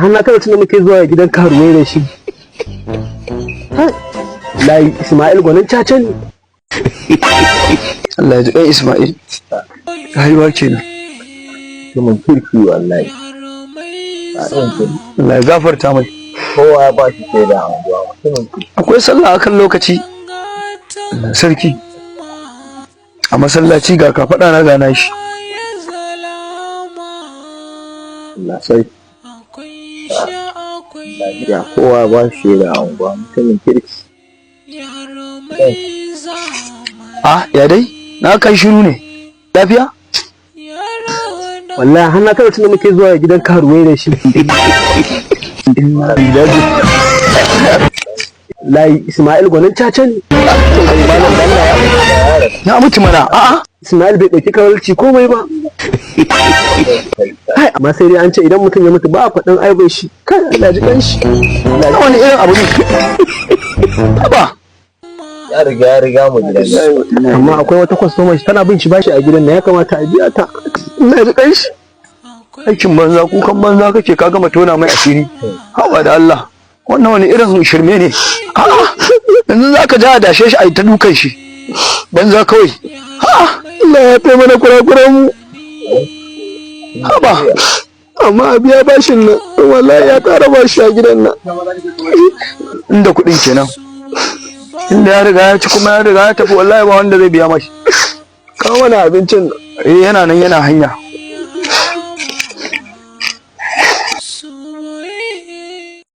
har na taɓa tunan muke zuwa gidan karuwai da shi. Layi Ismail gwanin caca ne. Allah ya ji ɗan Ismail. Rayuwa kenan. Kuma kirki wallahi. Allah ya gafarta mai. Kowa ba shi sai da anguwa. Akwai sallah akan lokaci. Sarki. A masallaci ga ka faɗa na gana shi. Allah sai. Ya kowa ba shi da anguwa mutumin kirki. Ah, ya dai? Na kai shiru ne. Lafiya? Wallahi har na taɓa tunan muke zuwa gidan karuwai da shi. Layi Ismail gwanin caca ne. Ya mutu mana. A'a. Ismail bai ɗauki kawalci komai ba. Amma sai dai an ce idan mutum ya mutu ba a faɗin aibin shi. Kai Allah ji ɗan shi. Wani irin abu ne? Ba. Ya riga mu gidan. Amma akwai wata kwastoma shi tana bin shi bashi a gidan na ya kamata a biya ta. Allah ji ɗan shi. Aikin banza kukan banza kake ka gama tona mai asiri. Hawa da Allah. Wannan wani irin shirme ne. A'a. Yanzu za ka ja a dashe shi a yi ta dukan shi. Banza kawai. Allah ya fi mana kurakuran mu. Haba. Amma a biya bashin nan wallahi ya tara bashi a gidan nan. Inda kuɗin kenan. Inda ya riga ya ci kuma ya riga ya tafi wallahi ba wanda zai biya mashi. Kawo mana abincin nan. Yana nan yana hanya.